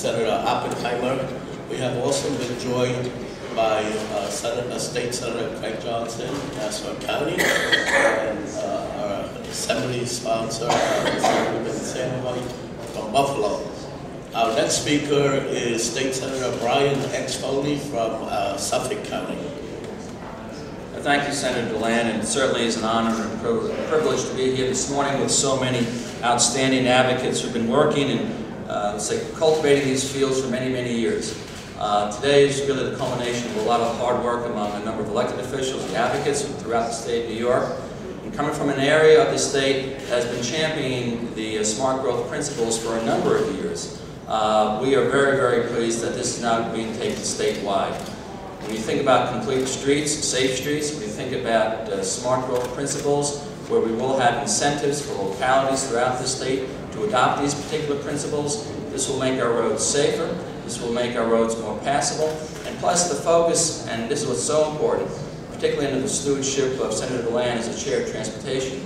Senator Oppenheimer. We have also been joined by State Senator Craig Johnson, Nassau County, and our Assembly sponsor, Assemblyman Sam Hoyt from Buffalo. Our next speaker is State Senator Brian X. Foley from Suffolk County. Thank you, Senator Deland, and it certainly is an honor and a privilege to be here this morning with so many outstanding advocates who've been working and cultivating these fields for many, many years. Today is really the culmination of a lot of hard work among a number of elected officials and advocates throughout the state of New York. And coming from an area of the state that has been championing the smart growth principles for a number of years, we are very, very pleased that this is now being taken statewide. When you think about complete streets, safe streets, when you think about smart growth principles, where we will have incentives for localities throughout the state to adopt these particular principles, this will make our roads safer, this will make our roads more passable, and plus the focus, and this is what's so important, particularly under the stewardship of Senator Deland as the Chair of Transportation,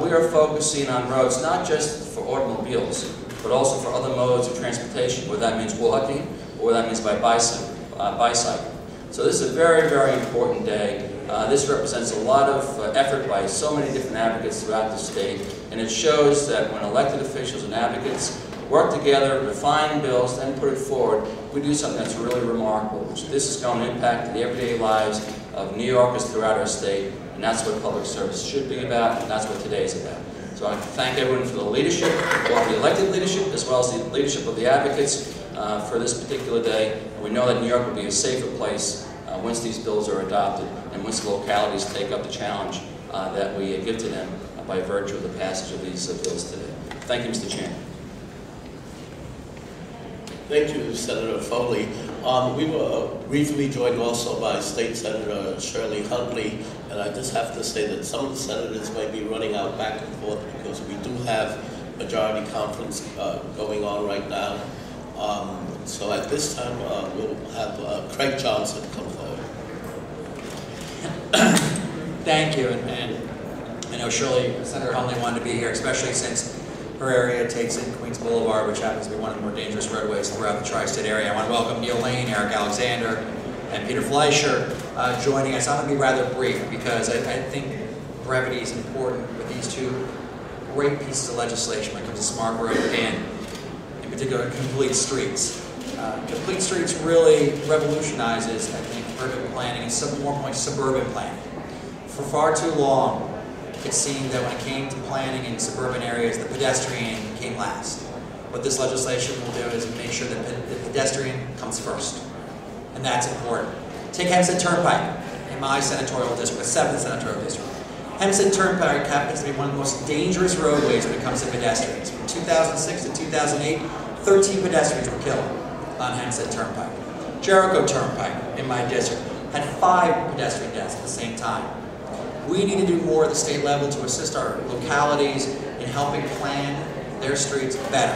we are focusing on roads not just for automobiles, but also for other modes of transportation, whether that means walking or whether that means by bicycle. So this is a very, very important day. This represents a lot of effort by so many different advocates throughout the state, and it shows that when elected officials and advocates work together, refine bills, then put it forward, we do something that's really remarkable. This is going to impact the everyday lives of New Yorkers throughout our state, and that's what public service should be about, and that's what today is about. So I want to thank everyone for the leadership, both the elected leadership as well as the leadership of the advocates for this particular day. And we know that New York will be a safer place once these bills are adopted and once the localities take up the challenge that we give to them by virtue of the passage of these bills today. Thank you, Mr. Chairman. Thank you, Senator Foley. We were briefly joined also by State Senator Shirley Huntley, and I just have to say that some of the senators may be running out back and forth because we do have majority conference going on right now. So at this time, we'll have Craig Johnson come forward. Thank you, and I know Shirley, Senator Huntley wanted to be here, especially since her area takes in Queens Boulevard, which happens to be one of the more dangerous roadways throughout the tri-state area. I want to welcome Neil Lane, Eric Alexander, and Peter Fleischer joining us. I'm going to be rather brief because I think brevity is important with these two great pieces of legislation when it comes to smart growth and, in particular, complete streets. Complete streets really revolutionizes, I think, urban planning and more points, suburban planning. For far too long, it seemed that when it came to planning in suburban areas, the pedestrian came last. What this legislation will do is make sure that the pedestrian comes first, and that's important. Take Hempstead Turnpike in my senatorial district, the 7th senatorial district. Hempstead Turnpike happens to be one of the most dangerous roadways when it comes to pedestrians. From 2006 to 2008, 13 pedestrians were killed on Hempstead Turnpike. Jericho Turnpike in my district had 5 pedestrian deaths at the same time. We need to do more at the state level to assist our localities in helping plan their streets better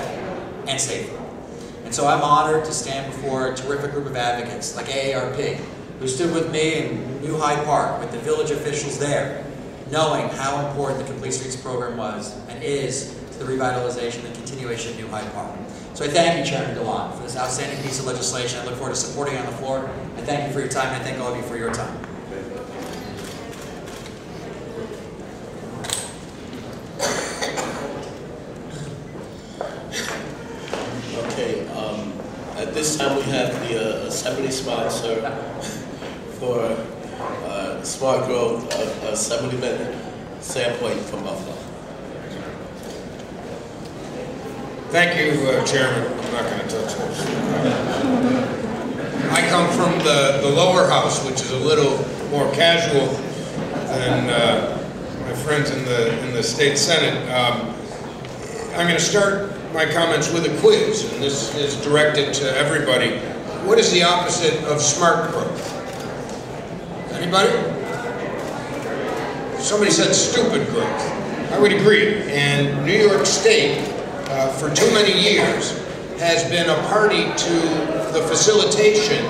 and safer. And so I'm honored to stand before a terrific group of advocates like AARP, who stood with me in New Hyde Park with the village officials there, knowing how important the Complete Streets program was and is to the revitalization and continuation of New Hyde Park. So I thank you, Chairman Deland, for this outstanding piece of legislation. I look forward to supporting it on the floor. I thank you for your time, and I thank all of you for your time. At this time, we have the Assembly sponsor for smart growth, Assemblyman Sam Hoyt from Buffalo. Thank you, Chairman. I'm not going to touch this. I come from the lower house, which is a little more casual than my friends in the state senate. I'm going to start my comments with a quiz, and this is directed to everybody. What is the opposite of smart growth? Anybody? Somebody said stupid growth. I would agree. And New York State, for too many years, has been a party to the facilitation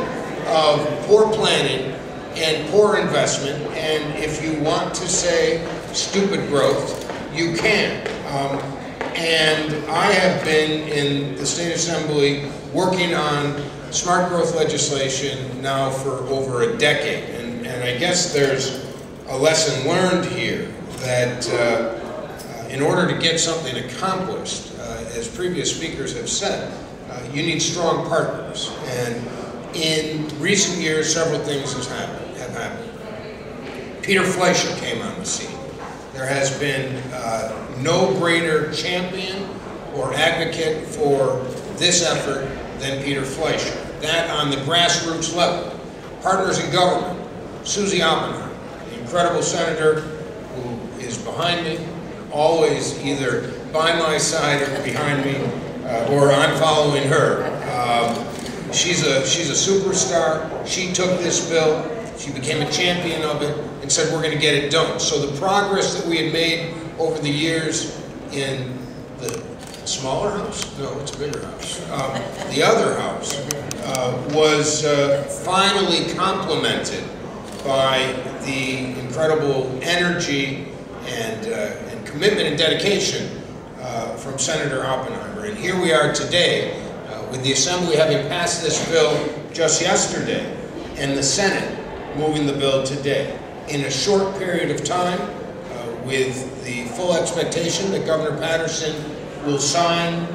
of poor planning and poor investment. And if you want to say stupid growth, you can. And I have been in the State Assembly working on smart growth legislation now for over a decade. And I guess there's a lesson learned here that in order to get something accomplished, as previous speakers have said, you need strong partners. And in recent years, several things have happened. Peter Fleischer came on the scene. There has been no greater champion or advocate for this effort than Peter Fleischer. That on the grassroots level. Partners in government, Susie Oppenheim, the incredible senator who is behind me, always either by my side or behind me, or I'm following her. She's a superstar. She took this bill, she became a champion of it, and said we're going to get it done. So the progress that we had made over the years in the smaller house? No, it's a bigger house. The other house was finally complemented by the incredible energy and commitment and dedication from Senator Oppenheimer. And here we are today with the Assembly having passed this bill just yesterday and the Senate moving the bill today. In a short period of time, with the full expectation that Governor Patterson will sign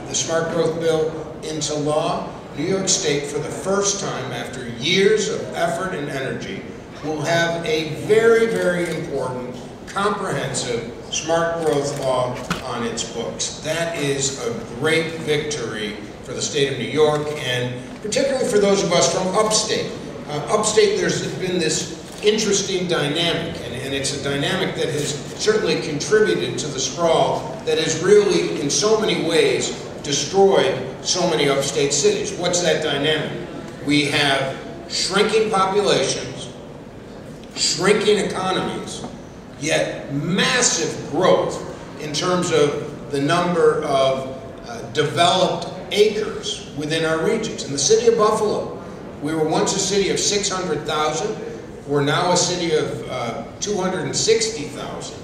the Smart Growth Bill into law, New York State, for the first time after years of effort and energy, will have a very, very important, comprehensive smart growth law on its books. That is a great victory for the state of New York, and particularly for those of us from upstate. Upstate, there's been this interesting dynamic, and it's a dynamic that has certainly contributed to the sprawl that has really, in so many ways, destroyed so many upstate cities. What's that dynamic? We have shrinking populations, shrinking economies, yet massive growth in terms of the number of developed acres within our regions. In the city of Buffalo, we were once a city of 600,000. We're now a city of 260,000.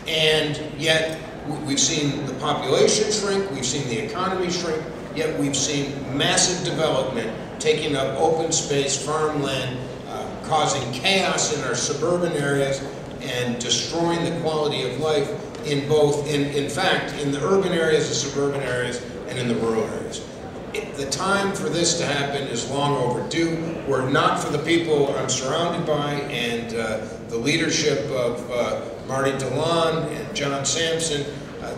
And yet we've seen the population shrink, we've seen the economy shrink, yet we've seen massive development taking up open space, farmland, causing chaos in our suburban areas and destroying the quality of life in both, in fact, in the urban areas, the suburban areas, and in the rural areas. The time for this to happen is long overdue. We're not for the people I'm surrounded by, and the leadership of Marty DeLon and John Sampson,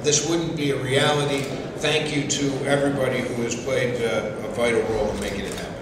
this wouldn't be a reality. Thank you to everybody who has played a vital role in making it happen.